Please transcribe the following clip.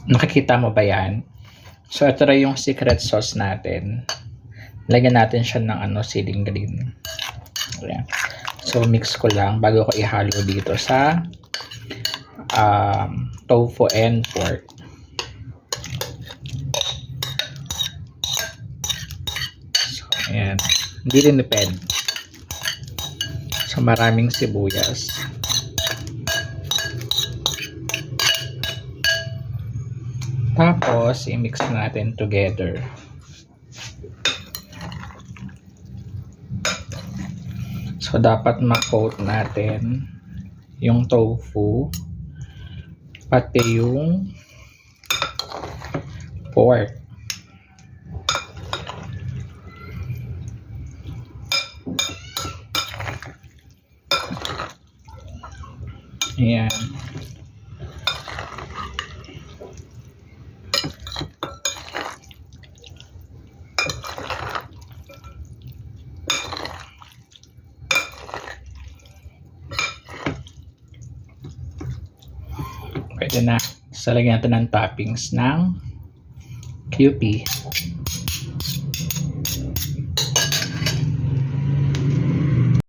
Nakikita mo ba yan? So, ito na yung secret sauce natin. Lagyan natin siya ng siling green. Ayan. So, mix ko lang bago ko ihalo dito sa tofu and pork. So, ayan. Hindi rin depend. So, maraming sibuyas. Tapos, i-mix natin together. So, dapat ma-coat natin yung tofu, pati yung pork. Ayan. Pwede na. So, lagyan natin ng toppings ng QP.